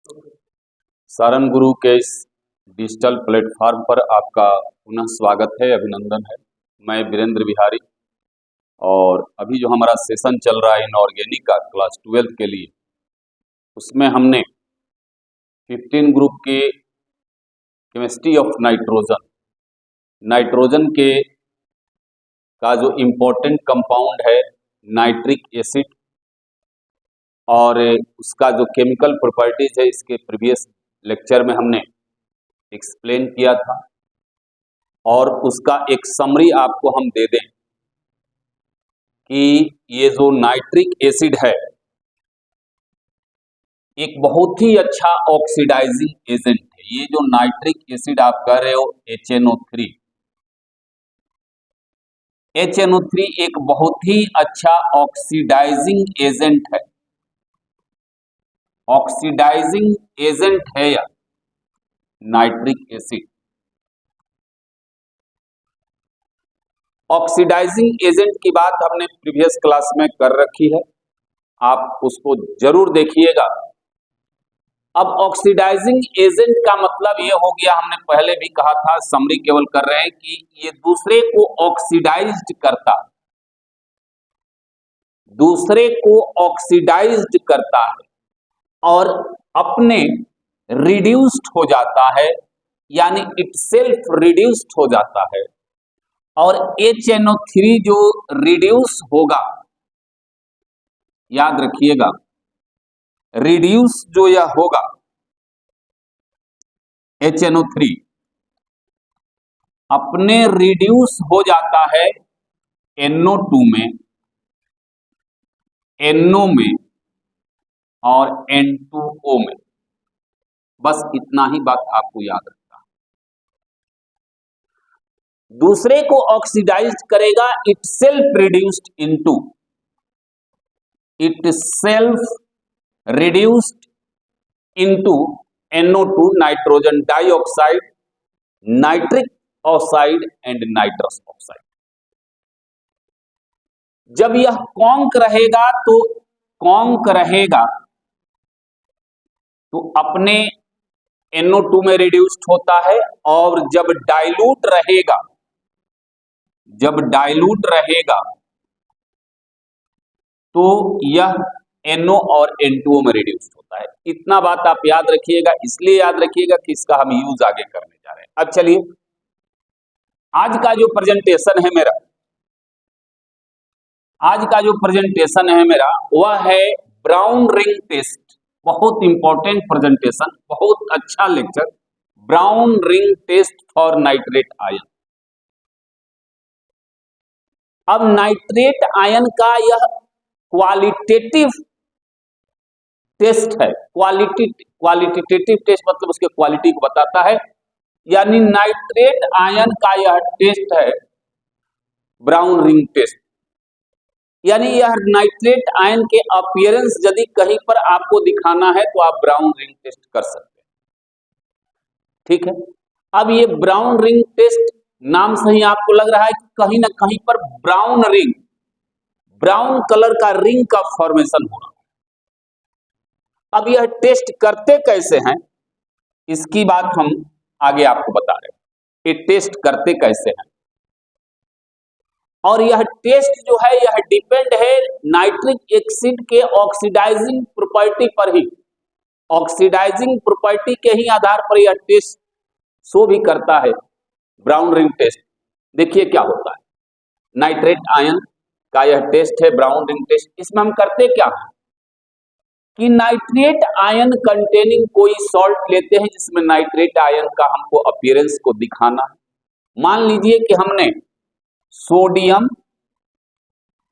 सारन गुरु के इस digital platform पर आपका पुनः स्वागत है, अभिनंदन है। मैं वीरेंद्र बिहारी और अभी जो हमारा सेशन चल रहा है इनऑर्गेनिक का क्लास 12 के लिए, उसमें हमने 15 ग्रुप के केमिस्ट्री ऑफ नाइट्रोजन के का जो इम्पोर्टेंट कंपाउंड है नाइट्रिक एसिड और उसका जो केमिकल प्रॉपर्टीज है, इसके प्रीवियस लेक्चर में हमने एक्सप्लेन किया था और उसका एक समरी आपको हम दे दें कि ये जो नाइट्रिक एसिड है एक बहुत ही अच्छा ऑक्सीडाइजिंग एजेंट है। ये जो नाइट्रिक एसिड आप कह रहे हो HNO3 एक बहुत ही अच्छा ऑक्सीडाइजिंग एजेंट है। ऑक्सीडाइजिंग एजेंट है या नाइट्रिक एसिड। ऑक्सीडाइजिंग एजेंट की बात हमने प्रीवियस क्लास में कर रखी है, आप उसको जरूर देखिएगा। अब ऑक्सीडाइजिंग एजेंट का मतलब ये हो गया, हमने पहले भी कहा था, समरी केवल कर रहे हैं कि ये दूसरे को ऑक्सीडाइज्ड करता है, दूसरे को ऑक्सीडाइज्ड करता है और अपने रिड्यूस्ड हो जाता है, यानी इटसेल्फ रिड्यूस्ड हो जाता है। और HNO3 जो रिड्यूस होगा, याद रखिएगा, रिड्यूस जो यह होगा HNO3 अपने रिड्यूस हो जाता है NO2 में, NO में और N2O में। बस इतना ही बात आपको याद रखना। दूसरे को ऑक्सीडाइज करेगा, itself reduced into, itself reduced into NO2 nitrogen dioxide, nitric oxide and nitrous oxide. जब यह कॉन्क रहेगा तो अपने NO2 में रिड्यूस्ड होता है, और जब डाइल्यूट रहेगा तो यह NO और N2O में रिड्यूस्ड होता है। इतना बात आप याद रखिएगा, इसलिए याद रखिएगा कि इसका हम यूज आगे करने जा रहे हैं। अब चलिए, आज का जो प्रेजेंटेशन है मेरा वह है ब्राउन रिंग टेस्ट। बहुत इंपॉर्टेंट प्रेजेंटेशन, बहुत अच्छा lecture, brown ring test for nitrate ion. अब नाइट्रेट आयन का यह क्वालिटेटिव टेस्ट है। क्वालिटेटिव टेस्ट मतलब उसके क्वालिटी को बताता है, यानी नाइट्रेट आयन का यह टेस्ट है ब्राउन रिंग टेस्ट। यानी यह नाइट्रेट आयन के अपीयरेंस यदि कहीं पर आपको दिखाना है तो आप ब्राउन रिंग टेस्ट कर सकते हैं। ठीक है, अब ये ब्राउन रिंग टेस्ट नाम से ही आपको लग रहा है कि कहीं ना कहीं पर ब्राउन कलर का रिंग का फॉर्मेशन हो रहा है। अब यह टेस्ट करते कैसे हैं, इसकी बात हम आगे आपको बता रहे हैं। ये टेस्ट करते कैसे हैं, और यह टेस्ट जो है यह डिपेंड है नाइट्रिक एसिड के ऑक्सीडाइजिंग प्रॉपर्टी पर ही। ऑक्सीडाइजिंग प्रॉपर्टी के ही आधार पर यह टेस्ट शो भी करता है। ब्राउन रिंग टेस्ट देखिए क्या होता है। नाइट्रेट आयन का यह टेस्ट है ब्राउन रिंग टेस्ट। इसमें हम करते क्या है कि नाइट्रेट आयन कंटेनिंग कोई सॉल्ट लेते हैं जिसमें नाइट्रेट आयन का हमको अपीयरेंस को दिखाना है। मान लीजिए कि हमने सोडियम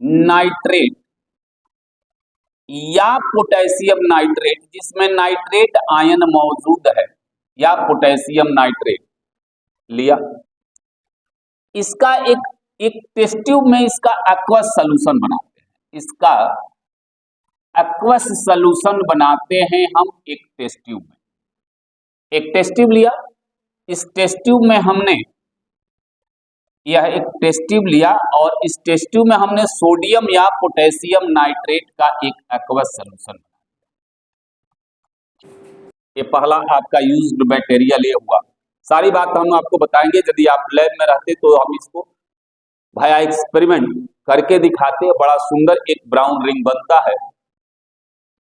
नाइट्रेट या पोटेशियम नाइट्रेट, जिसमें नाइट्रेट आयन मौजूद है, या पोटेशियम नाइट्रेट लिया। इसका एक टेस्ट ट्यूब में इसका एक्वस सॉल्यूशन बनाते हैं। इसका एक्वस सॉल्यूशन बनाते हैं हम एक टेस्ट ट्यूब में। एक टेस्ट ट्यूब लिया, इस टेस्ट ट्यूब में हमने एक टेस्ट ट्यूब लिया और इस टेस्ट ट्यूब में हमने सोडियम या पोटेशियम नाइट्रेट का एक एक्वस सॉल्यूशन ये पहला आपका यूज्ड मटेरियल ये हुआ। सारी बात हम आपको बताएंगे, यदि आप लैब में रहते तो हम इसको भाया एक्सपेरिमेंट करके दिखाते हैं। बड़ा सुंदर एक ब्राउन रिंग बनता है।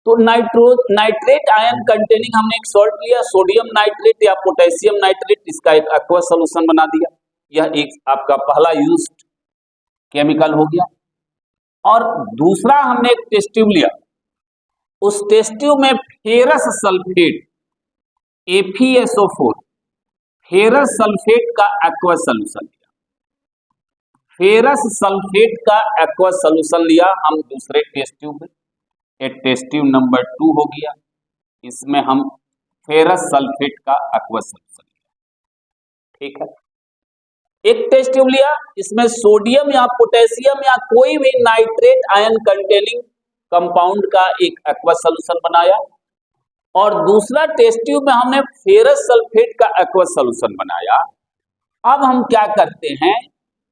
तो नाइट्रेट आयन कंटेनिंग हमने एक सॉल्ट लिया, सोडियम नाइट्रेट या पोटेशियम नाइट्रेट, इसका एक एक्वस सॉल्यूशन बना दिया। यह एक आपका पहला यूज्ड केमिकल हो गया। और दूसरा हमने एक टेस्ट ट्यूब लिया, उस टेस्ट ट्यूब में ferrous sulphate FeSO4 ferrous sulphate का एक्वस सॉल्यूशन लिया। फेरस सल्फेट का एक्वस सॉल्यूशन लिया हम दूसरे टेस्ट ट्यूब में। ये टेस्ट ट्यूब नंबर 2 हो गया। इसमें हम फेरस सल्फेट का एक्वस सॉल्यूशन लिया। ठीक है, एक टेस्ट ट्यूब लिया, इसमें सोडियम या पोटेशियम या कोई भी नाइट्रेट आयन कंटेनिंग कंपाउंड का एक एक्वस सॉल्यूशन बनाया। और दूसरा टेस्ट ट्यूब में हमने फेरस सल्फेट का एक्वस सॉल्यूशन बनाया। अब हम क्या करते हैं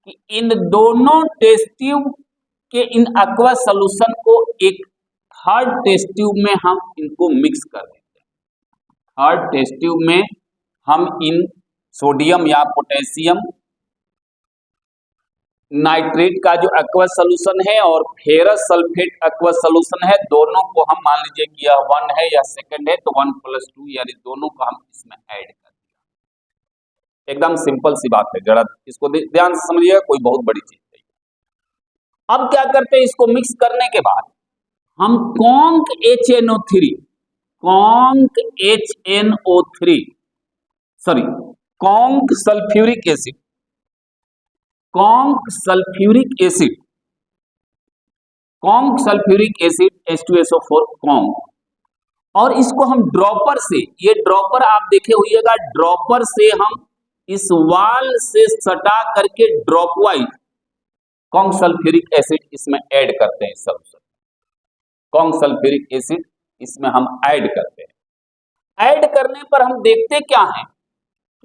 कि इन दोनों टेस्ट ट्यूब के इन एक्वस सॉल्यूशन को एक थर्ड टेस्ट ट्यूब में हम इनको मिक्स कर देते हैं। थर्ड टेस्ट ट्यूब में हम इन सोडियम या पोटेशियम नाइट्रेट का जो एक्वस सॉल्यूशन है और फेरस सल्फेट एक्वस सॉल्यूशन है, दोनों को हम मान लीजिए कि यह 1 है या सेकंड है, तो 1 + 2 यानी दोनों को हम इसमें ऐड कर दिया। एकदम सिंपल सी बात है, जरा इसको ध्यान से समझिएगा, कोई बहुत बड़ी चीज नहीं। अब क्या करते हैं, इसको मिक्स करने के बाद हम conc sulphuric acid H2SO4 conc, और इसको हम ड्रॉपर से, ये ड्रॉपर आप देखे होइएगा, ड्रॉपर से हम इस वाल से सटा करके ड्रॉपवाइज कॉन्क सल्फ्यूरिक एसिड इसमें ऐड करते हैं। कॉन्क सल्फ्यूरिक एसिड इसमें हम ऐड करते हैं। ऐड करने पर हम देखते क्या है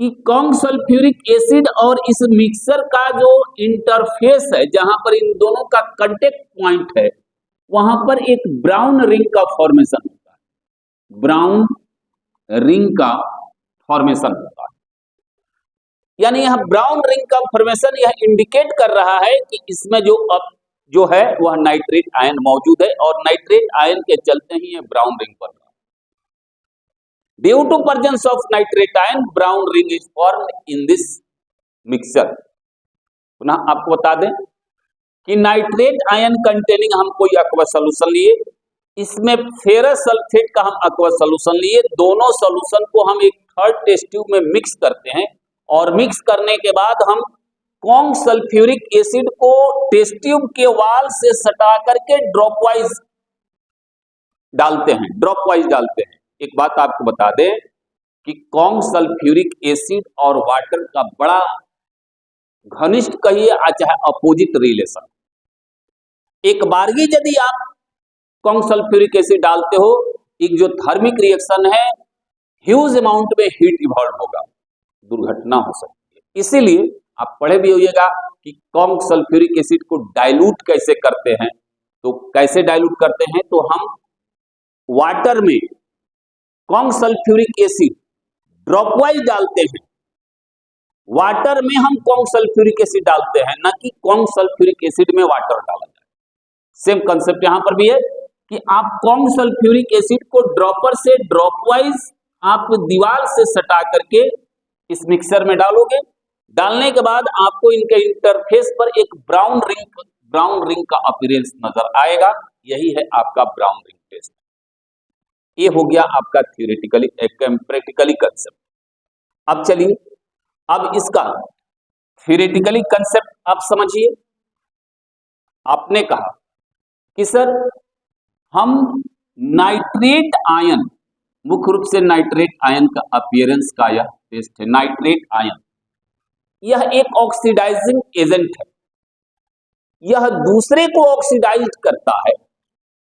कि कॉन्क सल्फ्यूरिक एसिड और इस मिक्सर का जो इंटरफेस है, जहां पर इन दोनों का कांटेक्ट पॉइंट है, वहां पर एक ब्राउन रिंग का फॉर्मेशन होता है। ब्राउन रिंग का फॉर्मेशन होता है, यानी यह ब्राउन रिंग का फॉर्मेशन यह इंडिकेट कर रहा है कि इसमें जो है वह नाइट्रेट आयन मौजूद है, और नाइट्रेट आयन के चलते ही यह ब्राउन रिंग बन रहा है। Due to presence of nitrate ion, brown ring is formed in this mixture. पुनः आपको बता दें कि नाइट्रेट आयन कंटेनिंग हम कोई एक्वस सॉल्यूशन लिए, इसमें फेरस सल्फेट का हम एक्वस सॉल्यूशन लिए, दोनों सॉल्यूशन को हम एक थर्ड टेस्ट ट्यूब में मिक्स करते हैं, और मिक्स करने के बाद हम कॉन्क सल्फ्यूरिक एसिड को टेस्ट ट्यूब के वाल से सटा करके ड्रॉपवाइज डालते हैं। एक बात आपको बता दें कि कॉन्क सल्फ्यूरिक एसिड और वाटर का बड़ा घनिष्ठ कहिए चाहे अपोजिट रिलेशन। एक बारगी यदि आप कॉन्क सल्फ्यूरिक एसिड डालते हो, एक जो थर्मिक रिएक्शन है, ह्यूज अमाउंट में हीट इवॉल्व होगा, दुर्घटना हो सकती है। इसीलिए आप पढ़े भी होइएगा कि कॉन्क सल्फ्यूरिक एसिड को डाइल्यूट कैसे करते हैं। तो कैसे डाइल्यूट करते हैं, तो हम वाटर में कॉन्क सल्फ्यूरिक एसिड ड्रॉपवाइज डालते हैं। वाटर में हम कॉन्क सल्फ्यूरिक एसिड डालते हैं, ना कि कॉन्क सल्फ्यूरिक एसिड में वाटर डाला जाए। सेम कंसेप्ट यहां पर भी है कि आप कॉन्क सल्फ्यूरिक एसिड को ड्रॉपर से ड्रॉपवाइज आप दीवार से सटा करके इस मिक्सर में डालोगे। डालने के बाद आपको इनके इंटरफेस पर एक ब्राउन रिंग का अपीयरेंस नजर आएगा। यही है आपका ब्राउन रिंग टेस्ट। ये हो गया आपका थियोरेटिकली प्रैक्टिकली कंसेप्ट। अब चलिए, अब इसका थियोरेटिकली कंसेप्ट आप समझिए। आपने कहा कि सर हम नाइट्रेट आयन, मुख्य रूप से नाइट्रेट आयन का अपीयरेंस का यह टेस्ट है। नाइट्रेट आयन यह एक ऑक्सीडाइजिंग एजेंट है, यह दूसरे को ऑक्सीडाइज करता है,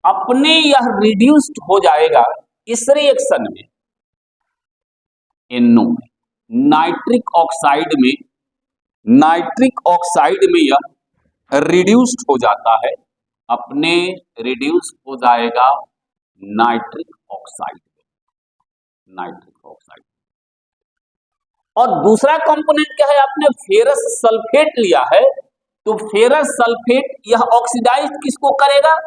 अपने यह रिड्यूस्ड हो जाएगा इस रिएक्शन में NO में, नाइट्रिक ऑक्साइड में यह रिड्यूस्ड हो जाता है, अपने रिड्यूस हो जाएगा नाइट्रिक ऑक्साइड में। Nitric oxide. और दूसरा कंपोनेंट क्या है, आपने फेरस सल्फेट लिया है, तो फेरस सल्फेट यह ऑक्सीडाइज किसको करेगा,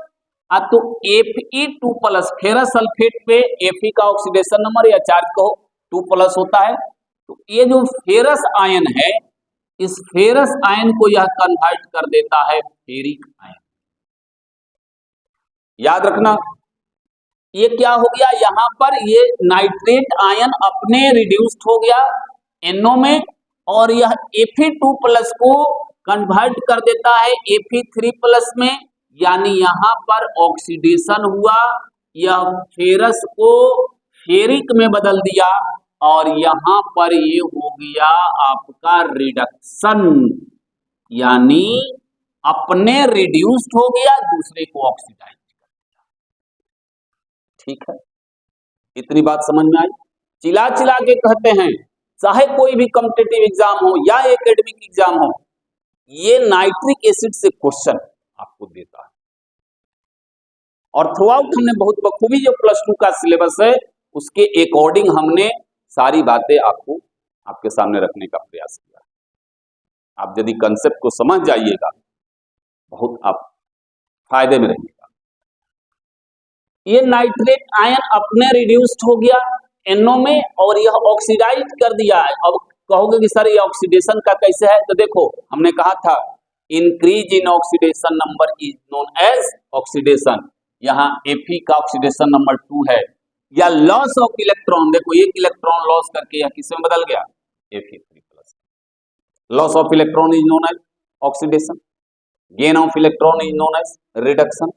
तो Fe2+, फेरस सल्फेट पे Fe का ऑक्सीडेशन नंबर या चार्ज कहो 2+ होता है। तो ये जो फेरस आयन है, इस फेरस आयन को यह कन्वर्ट कर देता है फेरिक आयन। याद रखना, ये क्या हो गया, यहां पर ये नाइट्रेट आयन अपने रिड्यूस्ड हो गया NO में, और यह Fe2+ को कन्वर्ट कर देता है Fe3+ में, यानी यहां पर ऑक्सीडेशन हुआ, यह फेरस को फेरिक में बदल दिया, और यहां पर ये हो गया आपका रिडक्शन, यानी अपने रिड्यूस्ड हो गया, दूसरे को ऑक्सीडाइज। ठीक है, इतनी बात समझ में आई। चिल्ला चिल्ला के कहते हैं, चाहे कोई भी कॉम्पिटिटिव एग्जाम हो या एकेडमिक एग्जाम हो, ये नाइट्रिक एसिड से क्वेश्चन आपको देता है। और थ्रू आउट हमने बहुत बखूबी जो +2 का सिलेबस है उसके अकॉर्डिंग हमने सारी बातें आपको आपके सामने रखने का प्रयास किया। आप यदि कंसेप्ट को समझ जाइएगा, बहुत आप फायदे में रहिएगा। ये नाइट्रेट आयन अपने रिड्यूस्ड हो गया NO में, और यह ऑक्सीडाइज कर दिया है। अब कहोगे कि सर ये ऑक्सीडेशन का कैसे है, तो देखो हमने कहा था increase in oxidation number is known as oxidation. यहाँ Fe का ऑक्सीडेशन नंबर 2 है, या लॉस ऑफ इलेक्ट्रॉन, देखो एक इलेक्ट्रॉन लॉस करके यह किस में बदल गया, Fe3+। Loss of electron is known as oxidation, gain of electron is known as reduction.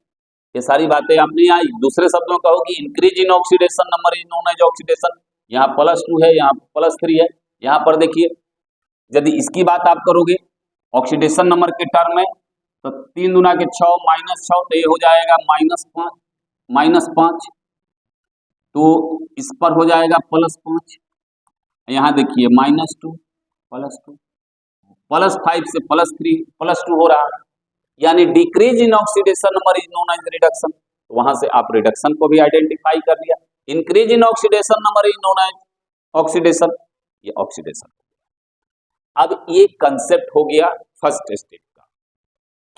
ये सारी बातें आप नहीं आई। दूसरे शब्दों में कहो कि increase in oxidation number is known as oxidation. यहाँ +2 है, यहाँ +3 है। यहाँ पर देखिए, यदि इसकी बात आप करोगे ऑक्सीडेशन नंबर के टर्म में, तो 3 दूना के 6 -6, तो ये हो जाएगा -5, तो इस पर हो जाएगा +5। यहाँ देखिए -2 +2, +5 से +3 +2 हो रहा है, यानी decrease in oxidation number is known as reduction. तो वहां से आप रिडक्शन को भी आइडेंटिफाई कर लिया। Increase in oxidation number is known as oxidation, ये ऑक्सीडेशन। अब ये कंसेप्ट हो गया फर्स्ट स्टेप का,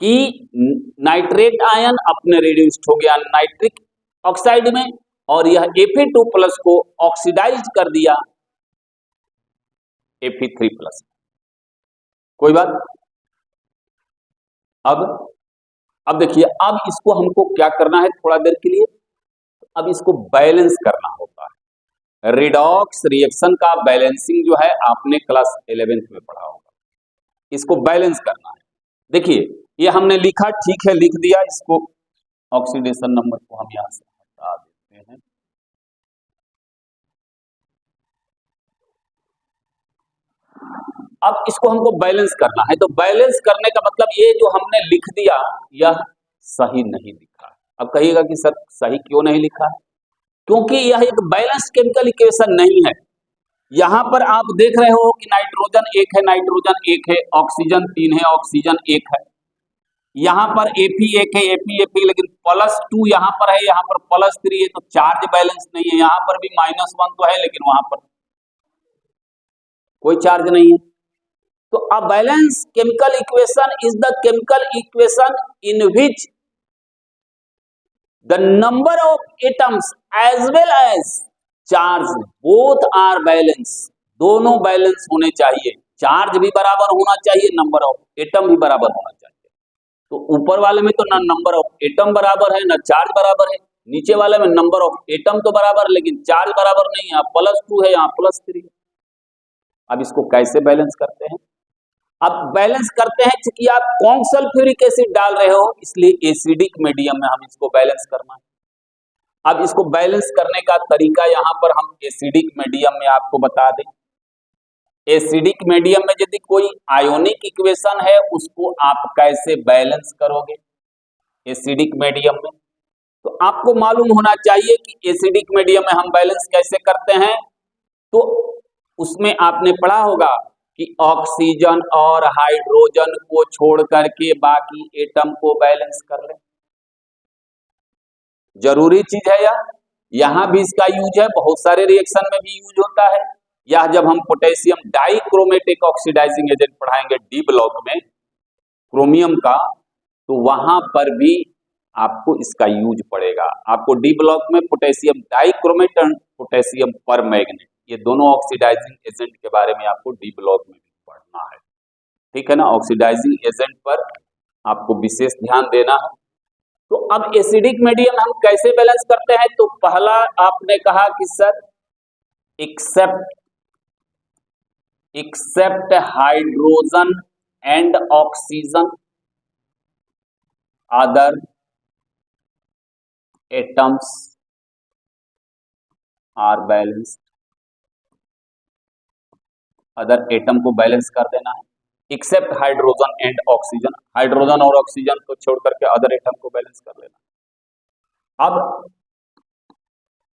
कि नाइट्रेट आयन अपने रिड्यूस्ड हो गया नाइट्रिक ऑक्साइड में, और यह Fe2+ को ऑक्सीडाइज कर दिया Fe3+। कोई बात। अब देखिए, अब इसको हमको क्या करना है थोड़ा देर के लिए, अब इसको बैलेंस करना होता है। रिडॉक्स रिएक्शन का बैलेंसिंग जो है आपने क्लास 11th में पढ़ा होगा, इसको बैलेंस करना है। देखिए ये हमने लिखा, ठीक है लिख दिया, इसको ऑक्सीडेशन नंबर को हम यहां से हटा देते हैं। अब इसको हमको बैलेंस करना है, तो बैलेंस करने का मतलब ये जो हमने लिख दिया यह सही नहीं लिखा है। अब कहिएगा कि सर सही क्यों नहीं लिखा है, क्योंकि यह एक बैलेंस्ड केमिकल इक्वेशन नहीं है। यहां पर आप देख रहे हो कि नाइट्रोजन 1 है, नाइट्रोजन 1 है, ऑक्सीजन 3 है, ऑक्सीजन 1 है, यहाँ पर Fe 1 है, Fe, लेकिन +2 यहाँ पर है, यहाँ पर +3 है, तो चार्ज बैलेंस नहीं है। यहाँ पर भी -1 तो है, लेकिन वहां पर कोई चार्ज नहीं है। तो a balance chemical equation is the chemical equation in which the number of atoms as well as charge both are balance. दोनों बैलेंस होने चाहिए, चार्ज भी बराबर होना चाहिए, नंबर ऑफ एटम भी बराबर होना चाहिए। तो ऊपर वाले में तो ना नंबर ऑफ एटम बराबर है ना चार्ज बराबर है, नीचे वाले में नंबर ऑफ एटम तो बराबर लेकिन चार्ज बराबर नहीं है, यहाँ +2 है, यहाँ +3 है। अब इसको कैसे बैलेंस करते हैं? अब बैलेंस करते हैं, क्योंकि आप कौन सल्फ्यूरिक एसिड डाल रहे हो, इसलिए एसिडिक मीडियम में हम इसको बैलेंस करना है। अब इसको बैलेंस करने का तरीका यहां पर हम एसिडिक मीडियम में आपको बता दें। एसिडिक मीडियम में यदि कोई आयोनिक इक्वेशन है उसको आप कैसे बैलेंस करोगे एसिडिक मीडियम में, तो आपको मालूम होना चाहिए कि एसिडिक मीडियम में हम बैलेंस कैसे करते हैं। तो उसमें आपने पढ़ा होगा कि ऑक्सीजन और हाइड्रोजन को छोड़ करके बाकी एटम को बैलेंस कर लें। जरूरी चीज है यह, यहाँ भी इसका यूज है, बहुत सारे रिएक्शन में भी यूज होता है। या जब हम पोटेशियम डाइक्रोमेटिक ऑक्सीडाइजिंग एजेंट पढ़ाएंगे डी ब्लॉक में क्रोमियम का, तो वहां पर भी आपको इसका यूज पड़ेगा। आपको डी ब्लॉक में पोटेशियम डाइक्रोमेट और पोटेशियम परमैंगनेट, ये दोनों ऑक्सीडाइजिंग एजेंट के बारे में आपको डी ब्लॉक में भी पढ़ना है, ठीक है ना। ऑक्सीडाइजिंग एजेंट पर आपको विशेष ध्यान देना है। तो अब एसिडिक मीडियम हम कैसे बैलेंस करते हैं? तो पहला आपने कहा कि sir except hydrogen and oxygen other atoms are balanced. Other atom को बैलेंस कर देना है। Except hydrogen and oxygen, hydrogen और ऑक्सीजन को छोड़ करके अदर एटम को बैलेंस कर लेना। अब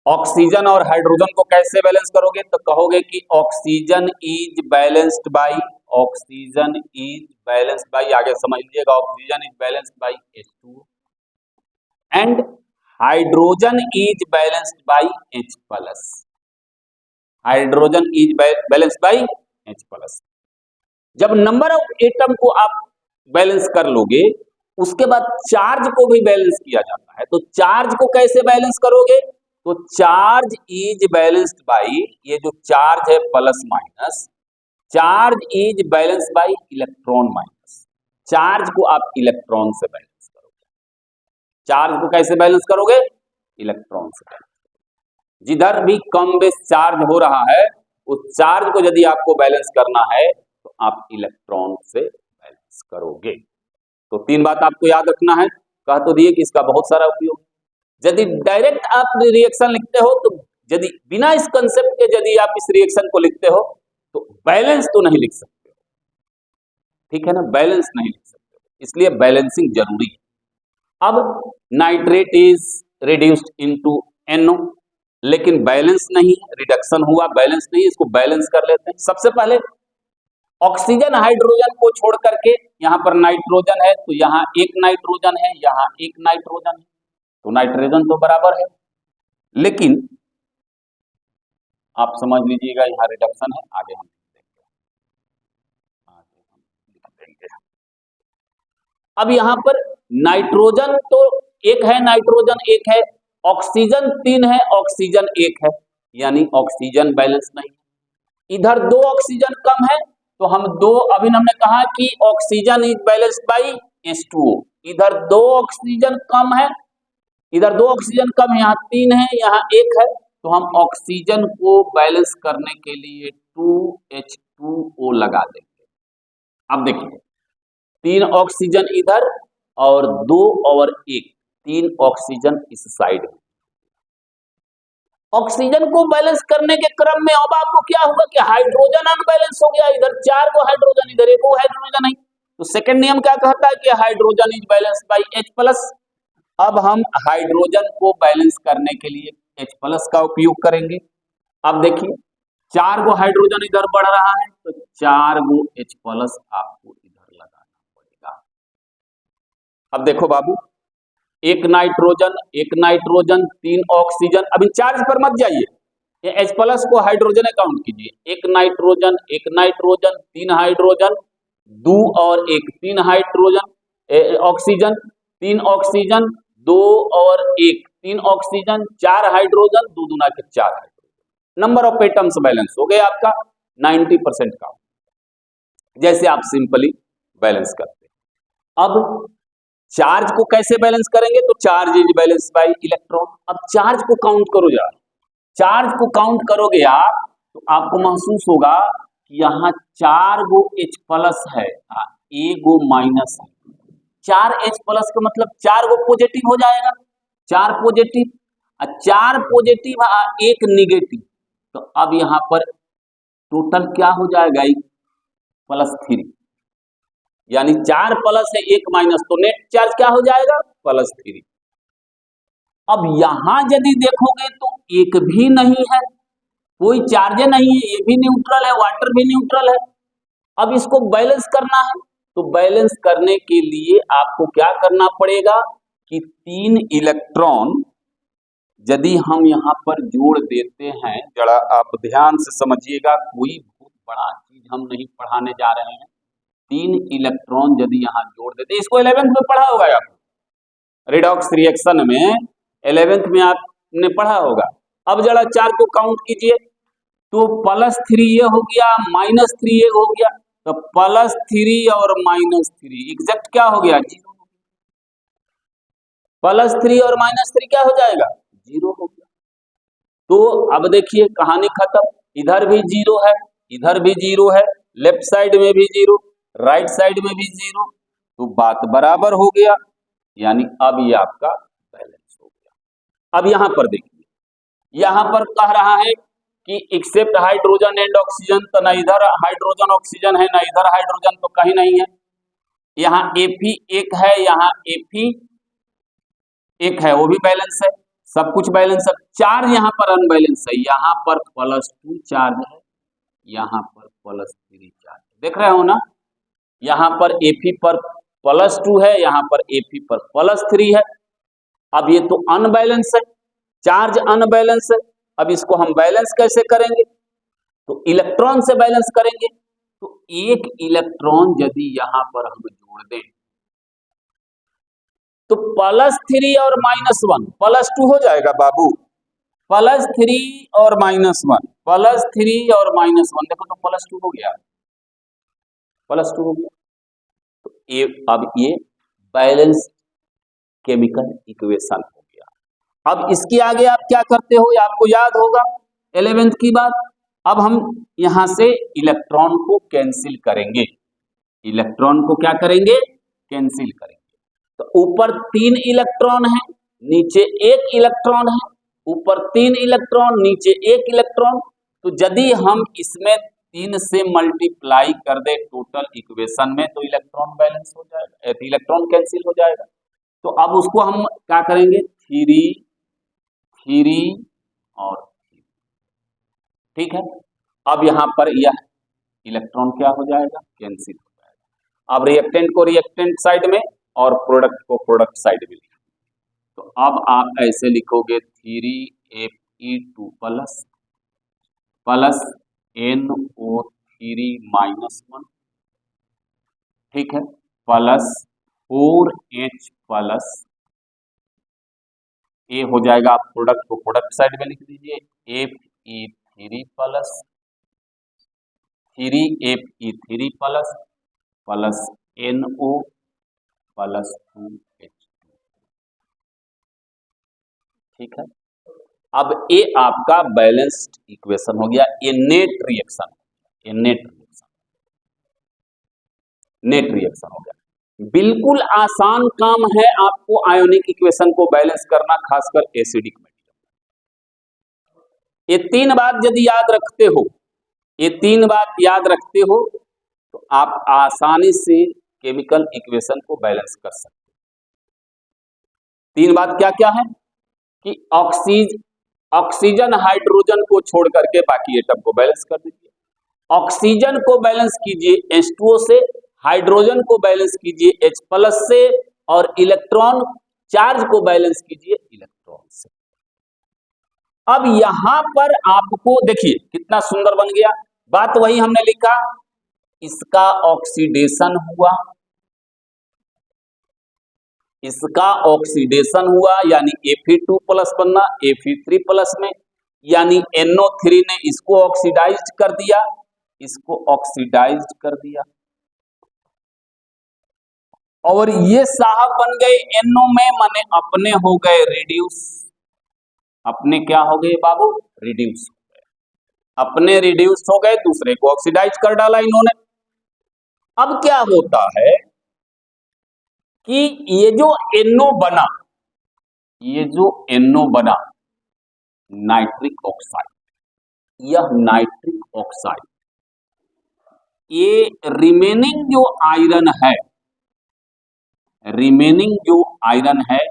ऑक्सीजन और हाइड्रोजन को कैसे बैलेंस करोगे? तो कहोगे कि oxygen is balanced by, oxygen is balanced by, आगे समझ लीजिएगा, oxygen is balanced by H2 and hydrogen is balanced by H+। Hydrogen is balanced by H+। जब नंबर ऑफ एटम को आप बैलेंस कर लोगे, उसके बाद चार्ज को भी बैलेंस किया जाता है। तो चार्ज को कैसे बैलेंस करोगे? तो चार्ज इज बैलेंस्ड बाई, ये जो चार्ज है plus minus, charge is balanced by electron minus. Charge को आप इलेक्ट्रॉन से बैलेंस करोगे। चार्ज को कैसे बैलेंस करोगे? इलेक्ट्रॉन से बैलेंस। जिधर भी कम बेस चार्ज हो रहा है, उस चार्ज को यदि आपको बैलेंस करना है तो आप इलेक्ट्रॉन से बैलेंस करोगे। तो तीन बात आपको याद रखना है। कह तो दिए कि इसका बहुत सारा उपयोग। यदि डायरेक्ट आप रिएक्शन लिखते हो, तो यदि बिना इस कंसेप्ट के यदि आप इस रिएक्शन को लिखते हो तो बैलेंस तो नहीं लिख सकते हो, ठीक है ना, बैलेंस नहीं लिख सकते हो, इसलिए बैलेंसिंग जरूरी है। अब nitrate is reduced into NO, लेकिन बैलेंस नहीं, रिडक्शन हुआ, बैलेंस नहीं, इसको बैलेंस कर लेते हैं। सबसे पहले ऑक्सीजन हाइड्रोजन को छोड़ करके यहाँ पर नाइट्रोजन है, तो यहाँ एक नाइट्रोजन है, यहाँ एक नाइट्रोजन है, तो नाइट्रोजन तो बराबर है, लेकिन आप समझ लीजिएगा यहाँ रिडक्शन है। आगे हम देखेंगे। अब यहाँ पर नाइट्रोजन तो एक है, नाइट्रोजन एक है, ऑक्सीजन 3 है, ऑक्सीजन 1 है, यानी ऑक्सीजन बैलेंस नहीं। इधर 2 ऑक्सीजन कम है, तो हम अभी हमने कहा कि oxygen is balanced by H2O। इधर 2 ऑक्सीजन कम है, इधर 2 ऑक्सीजन कम है, यहाँ 3 है, यहाँ 1 है, तो हम ऑक्सीजन को बैलेंस करने के लिए 2H2O लगा देंगे। अब देखिए 3 ऑक्सीजन इधर और 2 और 1, 3 ऑक्सीजन इस साइड में। ऑक्सीजन को बैलेंस करने के क्रम में अब आपको क्या होगा कि हाइड्रोजन अनबैलेंस हो गया, इधर 4 को हाइड्रोजन, इधर 1 को हाइड्रोजन नहीं। तो सेकंड नियम क्या कहता है कि hydrogen is balance by H+। अब हम हाइड्रोजन को बैलेंस करने के लिए H+ का उपयोग करेंगे। अब देखिए 4 को हाइड्रोजन इधर बढ़ रहा है, तो 4 को H+ आपको इधर लगाना पड़ेगा। अब देखो बाबू, एक नाइट्रोजन 3 ऑक्सीजन, अभी चार्ज पर मत जाइए, ये H+ को हाइड्रोजन काउंट कीजिए। एक नाइट्रोजन 3 हाइड्रोजन, 2 और 1 3 हाइड्रोजन, ऑक्सीजन 3 ऑक्सीजन, 2 और 1 3 ऑक्सीजन, 4 हाइड्रोजन, 2 दूना के 4 hydrogen. Number of atoms balance हो गया आपका 90% का, जैसे आप सिंपली बैलेंस करते हैं। अब चार्ज को कैसे बैलेंस करेंगे? तो charge is balance by electron. अब चार्ज को काउंट करो यार, चार्ज को काउंट करोगे आप तो आपको महसूस होगा कि यहाँ 4 गो H+ है, 1 गो माइनस है। 4 H+ का मतलब 4 गो पॉजिटिव हो जाएगा, 4 पॉजिटिव, 4 पॉजिटिव 1 निगेटिव, तो अब यहाँ पर टोटल क्या हो जाएगा? +3, यानी 4 प्लस है 1 माइनस, तो नेट चार्ज क्या हो जाएगा? +3। अब यहां यदि देखोगे तो एक भी नहीं है, कोई चार्ज नहीं है, ये भी न्यूट्रल है, वाटर भी न्यूट्रल है। अब इसको बैलेंस करना है, तो बैलेंस करने के लिए आपको क्या करना पड़ेगा कि 3 इलेक्ट्रॉन यदि हम यहाँ पर जोड़ देते हैं, जरा आप ध्यान से समझिएगा, कोई बहुत बड़ा चीज हम नहीं पढ़ाने जा रहे हैं। 3 इलेक्ट्रॉन यदि यहाँ जोड़ देते, इसको 11th में पढ़ा होगा आप, रिडॉक्स रिएक्शन में 11th में आपने पढ़ा होगा। अब जरा 4 को काउंट कीजिए, तो +3 ये हो गया, -3 ये हो गया, तो +3 और -3 एग्जैक्ट क्या हो गया, 0। +3 और -3 क्या हो जाएगा, 0 हो गया। तो अब देखिए कहानी खत्म, इधर भी 0 है, इधर भी 0 है, लेफ्ट साइड में भी 0, राइट साइड में भी 0, तो बात बराबर हो गया, यानी अब ये आपका बैलेंस हो गया। अब यहां पर देखिए, यहां पर कह रहा है कि एक्सेप्ट हाइड्रोजन एंड ऑक्सीजन, तो ना इधर हाइड्रोजन ऑक्सीजन है, ना इधर हाइड्रोजन, तो कहीं नहीं है। यहाँ Fe एक है, यहाँ Fe एक है, वो भी बैलेंस है, सब कुछ बैलेंस है। चार्ज यहाँ पर अनबैलेंस है, यहाँ पर +2 चार्ज है, यहाँ पर +3 चार्ज, देख रहे हो ना, यहाँ पर Fe पर +2 है, यहाँ पर Fe पर +3 है। अब ये तो अनबैलेंस है, चार्ज अनबैलेंस है। अब इसको हम बैलेंस कैसे करेंगे, तो इलेक्ट्रॉन से बैलेंस करेंगे। तो एक इलेक्ट्रॉन यदि यहां पर हम जोड़ दें, तो +3 और -1 +2 हो जाएगा बाबू, +3 और -1, +3 और -1, देखो तो +2 हो गया, +2 हो गया। तो ये अब ये बैलेंस केमिकल इक्वेशन हो गया। अब इसके आगे आप क्या करते हो, ये आपको याद होगा 11th की बात। अब हम यहां से इलेक्ट्रॉन को कैंसिल करेंगे, इलेक्ट्रॉन को क्या करेंगे, कैंसिल करेंगे। तो ऊपर 3 इलेक्ट्रॉन है, नीचे 1 इलेक्ट्रॉन है, ऊपर 3 इलेक्ट्रॉन, नीचे 1 इलेक्ट्रॉन। तो यदि हम इसमें 3 से मल्टीप्लाई कर दे टोटल इक्वेशन में, तो इलेक्ट्रॉन बैलेंस हो जाएगा, इलेक्ट्रॉन कैंसिल हो जाएगा। तो अब उसको हम क्या करेंगे, 3 3 और 3, ठीक है। अब यहां पर यह इलेक्ट्रॉन क्या हो जाएगा, कैंसिल हो जाएगा। अब रिएक्टेंट को रिएक्टेंट साइड में और प्रोडक्ट को प्रोडक्ट साइड में लिखेंगे। तो अब आप ऐसे लिखोगे 3Fe2 प्लस NO3 -1, ठीक है, प्लस 4H प्लस, ये हो जाएगा, आप प्रोडक्ट को प्रोडक्ट साइड में लिख दीजिए, Fe3 plus 3Fe3 plus plus NO plus 2H2, ठीक है। अब ये आपका बैलेंस्ड इक्वेशन हो गया, ये नेट रिएक्शन, ये नेट रिएक्शन हो गया। बिल्कुल आसान काम है आपको आयोनिक इक्वेशन को बैलेंस करना, खासकर एसिडिक मटेरियल। ये 3 बात यदि याद रखते हो, ये 3 बात याद रखते हो, तो आप आसानी से केमिकल इक्वेशन को बैलेंस कर सकते हो। 3 बात क्या क्या है कि ऑक्सीजन हाइड्रोजन को छोड़ करके बाकी एटम को बैलेंस कर दीजिए। ऑक्सीजन को बैलेंस कीजिए H2O से, हाइड्रोजन को बैलेंस कीजिए H+ से, और इलेक्ट्रॉन चार्ज को बैलेंस कीजिए इलेक्ट्रॉन से। अब यहां पर आपको देखिए कितना सुंदर बन गया, बात वही हमने लिखा, इसका ऑक्सीडेशन हुआ, इसका ऑक्सीडेशन हुआ, यानी Fe2+ बनना Fe3+ में, यानी NO3 ने इसको ऑक्सीडाइज्ड कर दिया, इसको ऑक्सीडाइज्ड कर दिया, और ये साहब बन गए NO में, माने अपने हो गए रिड्यूस। अपने क्या हो गए बाबू, रिड्यूस हो गए, अपने रिड्यूस हो गए, दूसरे को ऑक्सीडाइज कर डाला इन्होंने। अब क्या होता है कि ये जो NO बना, ये जो NO बना नाइट्रिक ऑक्साइड, यह नाइट्रिक ऑक्साइड, ये रिमेनिंग जो आयरन है, रिमेनिंग जो आयरन है,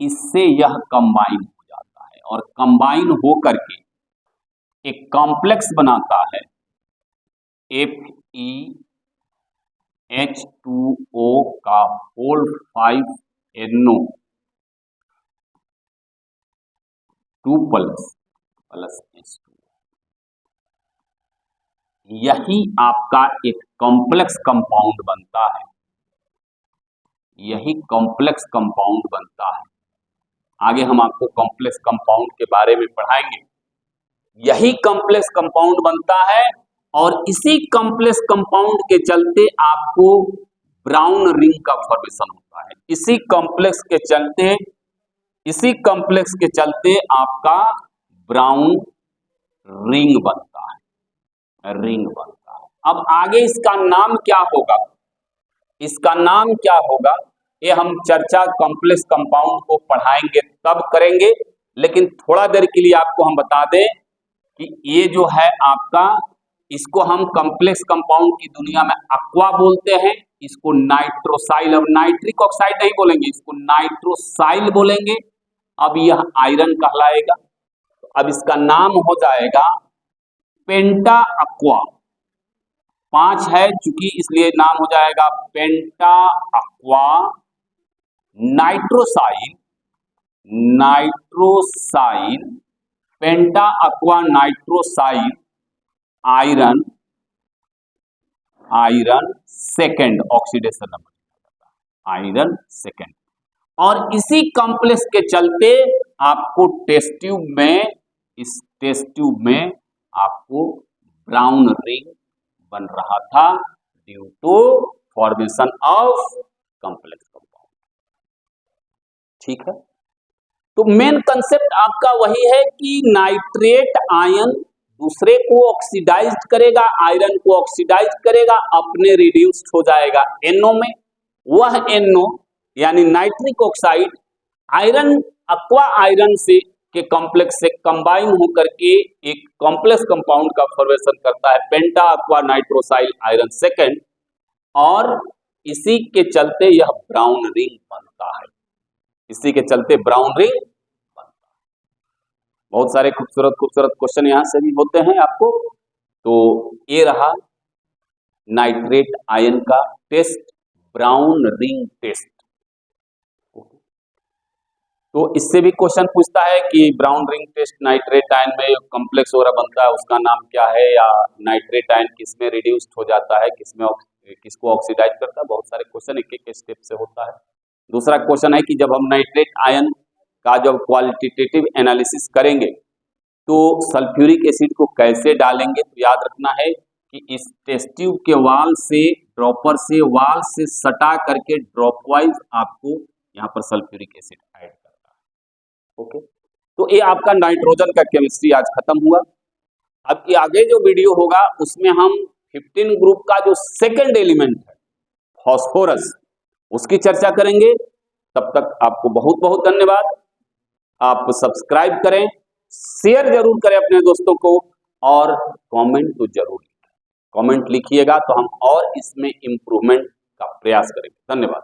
इससे यह कंबाइन हो जाता है, और कंबाइन हो करके एक कॉम्प्लेक्स बनाता है FeH2O का होल 5NO, 2 प्लस H2। यही आपका एक कॉम्प्लेक्स कंपाउंड बनता है, यही कॉम्प्लेक्स कंपाउंड बनता है। आगे हम आपको कॉम्प्लेक्स कंपाउंड के बारे में पढ़ाएंगे। यही कॉम्प्लेक्स कंपाउंड बनता है और इसी कॉम्प्लेक्स कंपाउंड के चलते आपको ब्राउन रिंग का फॉर्मेशन होता है। इसी कॉम्प्लेक्स के चलते आपका ब्राउन रिंग बनता है, अब आगे इसका नाम क्या होगा, ये हम चर्चा कॉम्प्लेक्स कंपाउंड को पढ़ाएंगे तब करेंगे। लेकिन थोड़ा देर के लिए आपको हम बता दें कि ये जो है आपका, इसको हम कॉम्प्लेक्स कंपाउंड की दुनिया में एक्वा बोलते हैं, इसको नाइट्रोसाइल, अब नाइट्रिक ऑक्साइड नहीं बोलेंगे, इसको नाइट्रोसाइल बोलेंगे। अब यह आयरन कहलाएगा, तो अब इसका नाम हो जाएगा पेंटा एक्वा। 5 है चूंकि, इसलिए नाम हो जाएगा penta aqua nitrosyl, penta aqua nitrosyl iron second, oxidation number iron second. और इसी कॉम्प्लेक्स के चलते आपको टेस्ट ट्यूब में आपको ब्राउन रिंग बन रहा था due to formation of complex compound. ठीक है, तो मेन कंसेप्ट आपका वही है कि नाइट्रेट आयन दूसरे को ऑक्सीडाइज्ड करेगा, आयरन को ऑक्सीडाइज करेगा, अपने रिड्यूस्ड हो जाएगा NO में। वह NO यानी nitric oxide iron aqua iron से के कॉम्प्लेक्स से कंबाइन होकर के एक कॉम्प्लेक्स कंपाउंड का फॉर्मेशन करता है, पेंटा एक्वा नाइट्रोसाइल आयरन सेकेंड, और इसी के चलते यह ब्राउन रिंग बनता है, इसी के चलते ब्राउन रिंग बनता है। बहुत सारे खूबसूरत क्वेश्चन यहां से भी होते हैं आपको। तो ये रहा नाइट्रेट आयन का टेस्ट, ब्राउन रिंग टेस्ट। तो इससे भी क्वेश्चन पूछता है कि brown ring test nitrate ion में कॉम्प्लेक्स वगैरह बनता है उसका नाम क्या है, या नाइट्रेट आयन किसमें रिड्यूस्ड हो जाता है, किसको ऑक्सीडाइज करता है। बहुत सारे क्वेश्चन एक स्टेप से होता है। दूसरा क्वेश्चन है कि जब हम नाइट्रेट आयन का जब क्वालिटेटिव एनालिसिस करेंगे तो सल्फ्यूरिक एसिड को कैसे डालेंगे। तो याद रखना है कि इस टेस्ट ट्यूब के वाल से, ड्रॉपर से, वाल से सटा करके ड्रॉप वाइज आपको यहाँ पर सल्फ्यूरिक एसिड ऐड करना है। ओके, तो ये आपका नाइट्रोजन का केमिस्ट्री आज खत्म हुआ। अब ये आगे जो वीडियो होगा उसमें हम 15 ग्रुप का जो सेकंड एलिमेंट है फास्फोरस, उसकी चर्चा करेंगे। तब तक आपको बहुत बहुत धन्यवाद। आप सब्सक्राइब करें, शेयर जरूर करें अपने दोस्तों को, और कमेंट तो जरूर लिखें। कमेंट लिखिएगा तो हम और इसमें इम्प्रूवमेंट का प्रयास करेंगे। धन्यवाद।